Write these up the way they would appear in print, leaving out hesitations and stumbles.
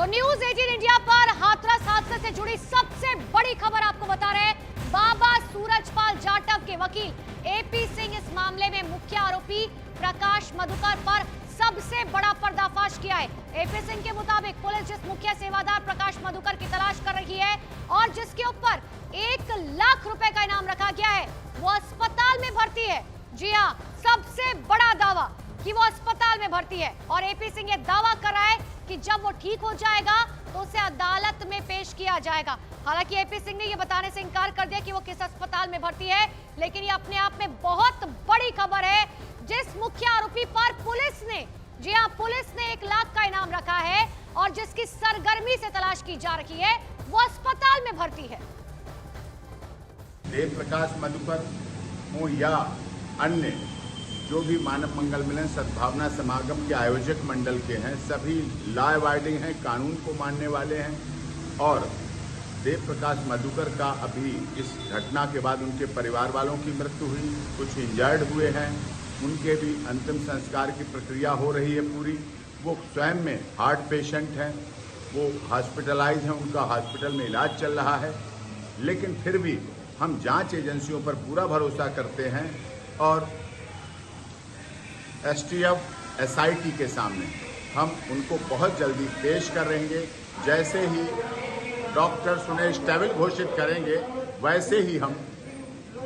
तो news 18 India पर हाथरस हादसे से जुड़ी सबसे बड़ी खबर आपको बता रहे हैं। बाबा सूरजपाल जाटव के वकील एपी सिंह इस मामले में मुख्य आरोपी प्रकाश मधुकर पर सबसे बड़ा पर्दाफाश किया है। एपी सिंह के मुताबिक पुलिस जिस मुख्य सेवादार प्रकाश मधुकर की तलाश कर रही है और जिसके ऊपर 1 लाख रुपए का इनाम रखा गया है, वो अस्पताल में भर्ती है। जी हाँ, सबसे बड़ा दावा कि वो अस्पताल में भर्ती है और एपी सिंह ये दावा कर रहा है कि जब वो ठीक हो जाएगा तो उसे अदालत में पेश किया जाएगा। हालांकि एपी सिंह ने ये बताने से इनकार कर दिया कि वो किस अस्पताल में भर्ती है, लेकिन ये अपने आप में बहुत बड़ी खबर है। जिस मुख्य आरोपी पर पुलिस ने, जी हाँ, पुलिस ने 1 लाख का इनाम रखा है और जिसकी सरगर्मी से तलाश की जा रही है, वो अस्पताल में भर्ती है। देव प्रकाश मधुकर हो या अन्य जो भी मानव मंगल मिलन सद्भावना समागम के आयोजक मंडल के हैं, सभी लॉ अबाइडिंग हैं, कानून को मानने वाले हैं। और देव प्रकाश मधुकर का अभी इस घटना के बाद उनके परिवार वालों की मृत्यु हुई, कुछ इंजर्ड हुए हैं, उनके भी अंतिम संस्कार की प्रक्रिया हो रही है पूरी। वो स्वयं में हार्ट पेशेंट हैं, वो हॉस्पिटलाइज हैं, उनका हॉस्पिटल में इलाज चल रहा है। लेकिन फिर भी हम जांच एजेंसियों पर पूरा भरोसा करते हैं और एसटीएफ एसआईटी के सामने हम उनको बहुत जल्दी पेश करेंगे। जैसे ही डॉक्टर उन्हें स्टेबल घोषित करेंगे, वैसे ही हम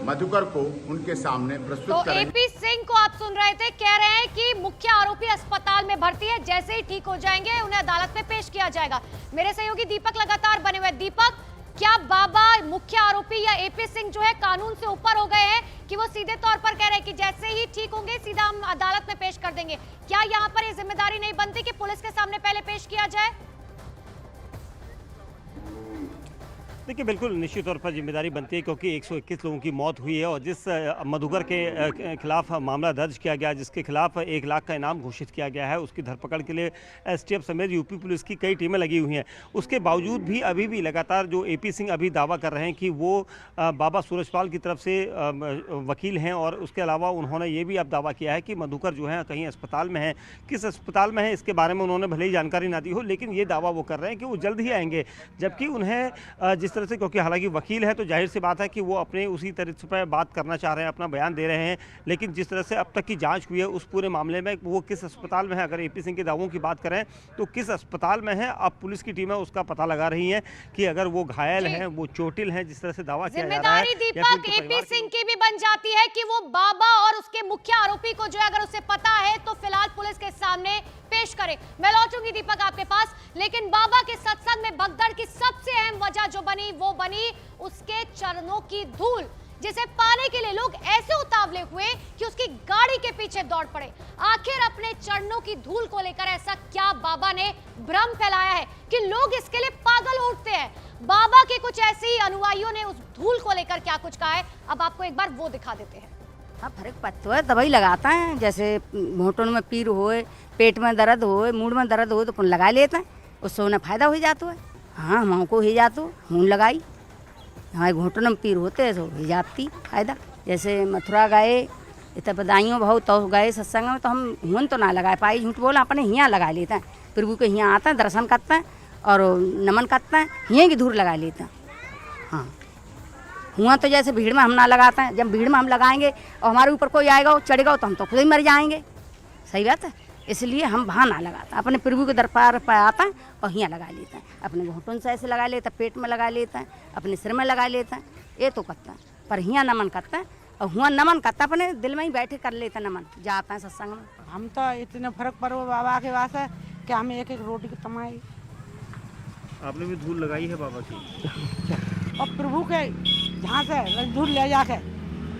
मधुकर को उनके सामने प्रस्तुत करेंगे। तो एपी सिंह को आप सुन रहे थे, कह रहे हैं कि मुख्य आरोपी अस्पताल में भर्ती है, जैसे ही ठीक हो जाएंगे उन्हें अदालत में पेश किया जाएगा। मेरे सहयोगी दीपक लगातार बने हुए। दीपक, क्या बाबा मुख्य आरोपी या एपी सिंह जो है कानून से ऊपर हो गए हैं कि वो सीधे तौर पर कह रहे हैं कि जैसे ही ठीक होंगे सीधा हम अदालत में पेश कर देंगे? क्या यहाँ पर ये जिम्मेदारी नहीं बनती कि पुलिस के सामने पहले पेश किया जाए? देखिए, बिल्कुल निश्चित तौर पर जिम्मेदारी बनती है, क्योंकि 121 लोगों की मौत हुई है और जिस मधुकर के खिलाफ मामला दर्ज किया गया, जिसके खिलाफ 1 लाख का इनाम घोषित किया गया है, उसकी धरपकड़ के लिए एसटीएफ समेत यूपी पुलिस की कई टीमें लगी हुई हैं। उसके बावजूद भी अभी भी लगातार जो एपी सिंह अभी दावा कर रहे हैं कि वो बाबा सूरजपाल की तरफ से वकील हैं और उसके अलावा उन्होंने ये भी अब दावा किया है कि मधुकर जो है कहीं अस्पताल में है। किस अस्पताल में है इसके बारे में उन्होंने भले ही जानकारी ना दी हो, लेकिन ये दावा वो कर रहे हैं कि वो जल्द ही आएंगे। जबकि उन्हें जिस तरह से, क्योंकि हालांकि वकील है तो जाहिर सी बात है कि वो अपने उसी तरीके पर बात करना चाह रहे हैं, अपना बयान दे रहे हैं। लेकिन जिस तरह से अब तक की जांच हुई है उस पूरे मामले में वो किस अस्पताल में है, अगर एपी सिंह के दावों की बात करें तो किस अस्पताल में है, अब पुलिस की टीमें उसका पता लगा रही हैं कि अगर वो घायल हैं, वो चोटिल हैं, जिस तरह से दावा किया जा रहा है। दीपक, एपी सिंह की भी बन जाती है कि वो बाबा और उसके मुख्य आरोपी को जो है अगर उसे पता है तो फिलहाल पुलिस के सामने पेश करे। मैं लौटूंगी दीपक आपके पास, लेकिन बाबा के सत्संग में भगदड़ की सबसे अहम वजह जो बनी वो बनी उसके चरणों की धूल, जिसे पाने के लिए लोग ऐसे उतावले हुए कि उसकी गाड़ी के पीछे दौड़ पड़े। आखिर अपने चरणों की धूल को लेकर ऐसा क्या बाबा ने भ्रम फैलाया है कि लोग इसके लिए पागल उठते हैं? बाबा के कुछ ऐसे ही अनुयायियों ने उस धूल को लेकर क्या कुछ कहा है, अब आपको एक बार वो दिखा देते हैं। हाँ, फर्क पड़ता है, दवाई लगाता है, जैसे घुटनों में पीर होए, पेट में दर्द होए, मूड में दर्द होए तो पुन लगा लेता है, उससे उन्हें फायदा हो जाता है। हाँ, हमको ही जातो हूँ लगाई, हमारे घुटनों में पीर होते हैं तो हो जाती फायदा। जैसे मथुरा गए, इतना बदाइयों बहुत तो गए सत्संग में, तो हम हुन तो ना लगाए पाई, झूठ बोला, अपने हियाँ लगा लेते हैं। प्रभु के हियाँ आता है, दर्शन करते हैं और नमन करते हैं, हियाँ की धूल लगा लेते हैं। हाँ, हुआ तो जैसे भीड़ में हम ना लगाते हैं, जब भीड़ में हम लगाएंगे और हमारे ऊपर कोई आएगा चढ़ेगा तो हम तो खुद ही मर जाएंगे। सही बात है, इसलिए हम वहाँ ना लगाते, अपने प्रभु के दरबार पर आता है और यहाँ लगा लेते हैं। अपने घुटन से ऐसे लगा लेते हैं, पेट में लगा लेते हैं, अपने सिर में लगा लेते हैं, ये तो करते हैं। पर यहाँ नमन करते हैं और हुआ नमन करता है, अपने दिल में ही बैठे कर लेते हैं नमन, जाते हैं सत्संग में। हम तो इतने फर्क पड़ो बाबा के वास्ते कि हमें एक रोटी की कमाई। आपने भी धूल लगाई है बाबा की और प्रभु के जहाँ से धूल ले जाके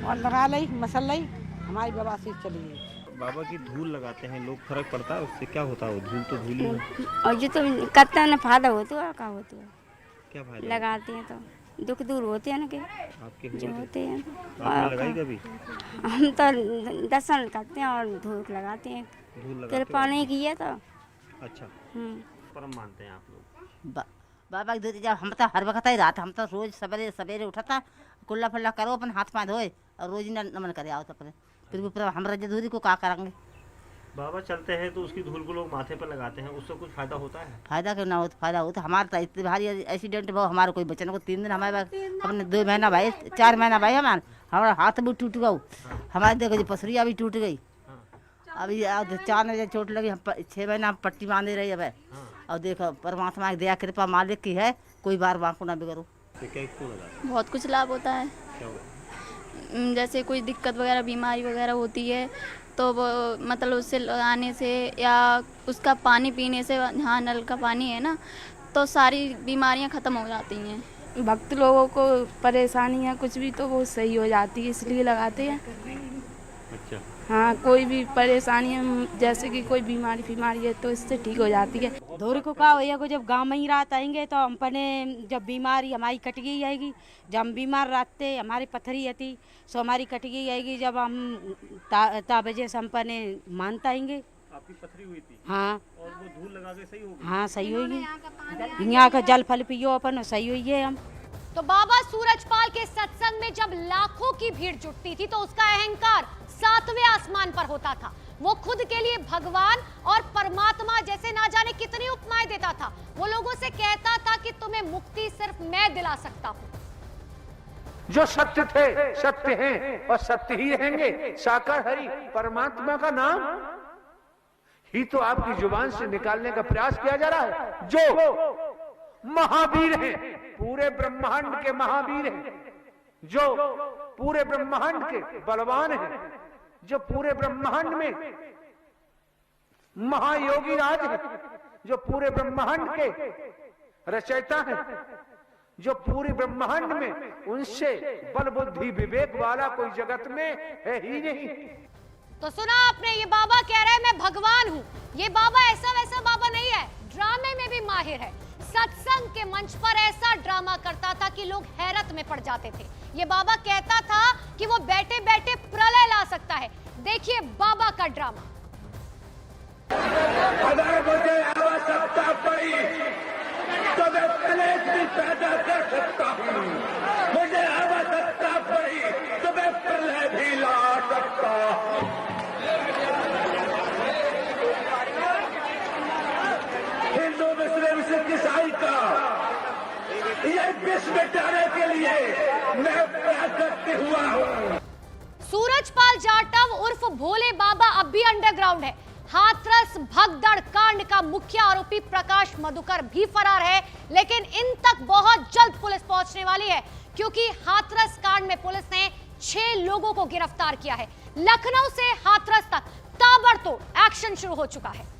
और लगा ली मसल ली, हमारी बाबा से चली गई। बाबा की धूल लगाते हैं लोग, फर्क पड़ता है उससे? क्या होता है? धूल तो धूल ही है। और जो तो करते हैं ना फायदा होता है, क्या होता है? क्या फायदा? लगाते हैं तो दुख दूर होते हैं ना, के आपके जो होते हैं। आपने लगाई कभी? हम तो दर्शन करते हैं और धूप लगाते हैं, धूल लगाते कृपा नहीं की है तो। अच्छा, परम मानते हैं आप लोग? बाबा की धूल जब हम तो हर वक्त ही रात, हम तो रोज सवेरे सवेरे उठता, कुल्ला फुल्ला करो, अपन हाथ पाँव धोए और रोज नमन करे आओ तो अपने फिर भी हमारा जरूरी को क्या करेंगे। बाबा चलते हैं तो उसकी धूल को लोग माथे पर लगाते हैं, उससे कुछ फायदा होता है? फायदा क्यों ना हो, फायदा हो तो हमारा तो इतने भारी एक्सीडेंट वो हमारा कोई बचने को 3 दिन हमारे अपने 2 महीना भाई 4 महीना भाई हमारा हाथ भी टूट गया, हमारे देखो जी पसरिया भी टूट गई। अभी 4 बजे चोट लगी, हम 6 महीना पट्टी बांधे रही है। और देखो परमात्मा की दया कृपा मालिक की है, कोई बार बांको ना बिगड़ो। बहुत कुछ लाभ होता है, जैसे कोई दिक्कत वगैरह बीमारी वगैरह होती है तो वो मतलब उससे लगाने से या उसका पानी पीने से, हाँ नल का पानी है ना, तो सारी बीमारियां ख़त्म हो जाती हैं। भक्त लोगों को परेशानियाँ कुछ भी तो वो सही हो जाती है, इसलिए लगाते हैं। अच्छा। हाँ, कोई भी परेशानी जैसे कि कोई बीमारी है तो इससे ठीक हो जाती है। धोरी को का होया को जब गांव में ही रात आएंगे तो हम अपने जब बीमारी हमारी कट गई आएगी, जब हम बीमार रहते हमारी पथरी आती सो हमारी कट गई आएगी, जब हम ता बजे से हम अपने मानता आएंगे। आपकी पथरी हुई थी? हाँ। और वो धूल लगा के सही हो गई? हाँ सही होगी, यहाँ का जल फल पियो अपन सही हुई है हम। तो बाबा सूरजपाल के सत्संग में जब लाखों की भीड़ जुटती थी तो उसका अहंकार 7वें आसमान पर होता था। वो खुद के लिए भगवान और परमात्मा जैसे ना जाने कितनी उपमाएं देता था। वो लोगों से कहता था कि तुम्हें मुक्ति सिर्फ मैं दिला सकता हूं। जो सत्य थे सत्य हैं और सत्य ही रहेंगे। साकार हरि परमात्मा का नाम ही तो आपकी जुबान से निकालने का प्रयास किया जा रहा है। जो महावीर हैं, पूरे ब्रह्मांड के महावीर हैं, जो पूरे ब्रह्मांड के बलवान हैं, जो पूरे ब्रह्मांड में महायोगी राज हैं, जो पूरे ब्रह्मांड के रचयिता हैं, जो पूरे ब्रह्मांड में उनसे बल बुद्धि विवेक वाला कोई जगत में है ही नहीं। तो सुना आपने, ये बाबा कह रहा है मैं भगवान हूं। ये बाबा ऐसा वैसा बाबा नहीं है, ड्रामे में भी माहिर है। सत्संग के मंच पर ऐसा ड्रामा करता था कि लोग हैरत में पड़ जाते थे। ये बाबा कहता था कि वो बैठे बैठे प्रलय ला सकता है। देखिए बाबा का ड्रामा। अगर मुझे आवश्यकता पड़ी तो मैं कलेश भी पैदा कर सकता हूँ। मुझे आवश्यकता पड़ी तो मैं प्रलय भी ला सकता हूँ। हिंदू मुस्लिम सिख ईसाई का ये विश्व मिटाने के लिए मैं प्राकृत हुआ हूँ। सूरजपाल जाटव उर्फ भोले बाबा अब भी अंडरग्राउंड है। हाथरस भगदड़ कांड का मुख्य आरोपी प्रकाश मधुकर भी फरार है, लेकिन इन तक बहुत जल्द पुलिस पहुंचने वाली है, क्योंकि हाथरस कांड में पुलिस ने 6 लोगों को गिरफ्तार किया है। लखनऊ से हाथरस तक ताबड़तोड़ एक्शन शुरू हो चुका है।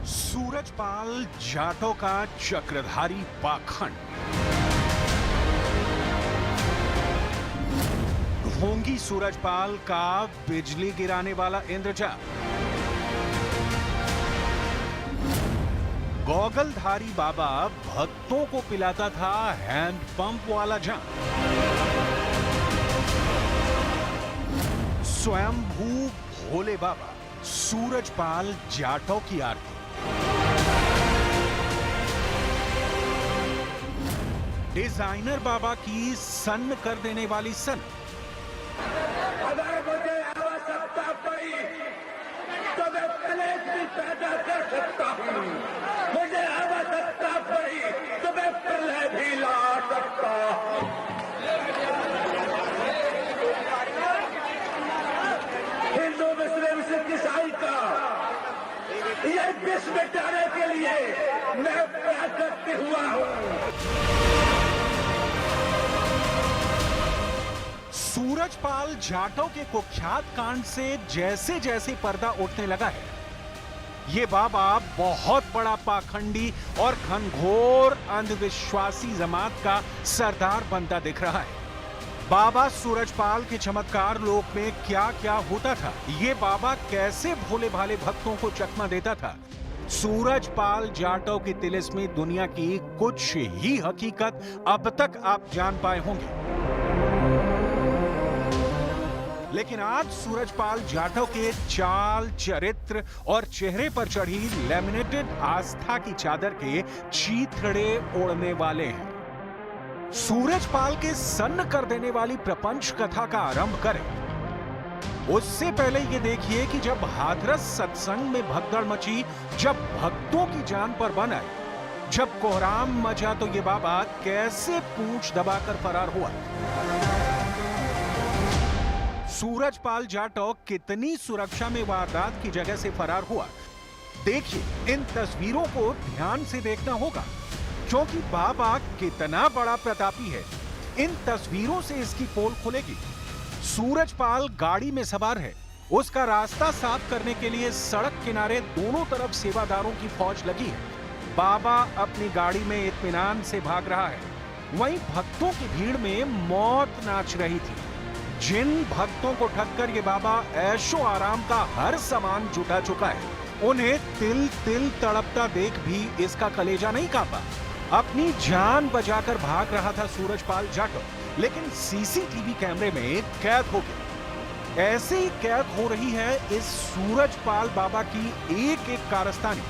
सूरजपाल जाटव का चक्रधारी पाखंड। ढोंगी सूरजपाल का बिजली गिराने वाला इंद्रजाल। गॉगलधारी बाबा भक्तों को पिलाता था हैंड पंप वाला जाम। स्वयंभू भोले बाबा सूरजपाल जाटव की आरती। डिजाइनर बाबा की सन्न कर देने वाली सन। अगर मुझे आवश्यकता पड़ी तो मैं कलेश भी पैदा कर सकता हूँ। मुझे आवश्यकता पड़ी तो मैं प्रलय भी ला सकता हूँ। हिंदू मुस्लिम सिख ईसाई का ये विश्व मिटाने के लिए मैं प्राकृत हुआ हूँ। सूरजपाल जाटव के कुख्यात कांड से जैसे जैसे पर्दा उठने लगा है, ये बाबा बहुत बड़ा पाखंडी और घनघोर अंधविश्वासी जमात का सरदार बनता दिख रहा है। बाबा सूरजपाल के चमत्कार लोक में क्या क्या होता था, ये बाबा कैसे भोले भाले भक्तों को चकमा देता था, सूरजपाल जाटव की तिलिस्मी दुनिया की कुछ ही हकीकत अब तक आप जान पाए होंगे। लेकिन आज सूरजपाल जाटव के चाल, चरित्र और चेहरे पर चढ़ी लैमिनेटेड आस्था की चादर के चीथड़े ओढ़ने वाले हैं। सूरजपाल के सन्न कर देने वाली प्रपंच कथा का आरंभ करें उससे पहले ये देखिए कि जब हाथरस सत्संग में भगदड़ मची, जब भक्तों की जान पर बन आई, जब कोहराम मचा, तो ये बाबा कैसे पूंछ दबाकर फरार हुआ। सूरजपाल जाटव कितनी सुरक्षा में वारदात की जगह से फरार हुआ, देखिए इन तस्वीरों को ध्यान से देखना होगा, क्योंकि बाबा कितना बड़ा प्रतापी है, इन तस्वीरों से इसकी पोल खुलेगी। सूरजपाल गाड़ी में सवार है, उसका रास्ता साफ करने के लिए सड़क किनारे दोनों तरफ सेवादारों की फौज लगी है। बाबा अपनी गाड़ी में इत्मीनान से भाग रहा है, वहीं भक्तों की भीड़ में मौत नाच रही थी। जिन भक्तों को ठगकर ये बाबा ऐशो आराम का हर सामान जुटा चुका है, उन्हें तिल तिल तड़पता देख भी इसका कलेजा नहीं कांपा। अपनी जान बचाकर भाग रहा था सूरजपाल जाटव, लेकिन सीसीटीवी कैमरे में कैद हो गया। ऐसे ही कैद हो रही है इस सूरजपाल बाबा की एक एक कारस्तानी।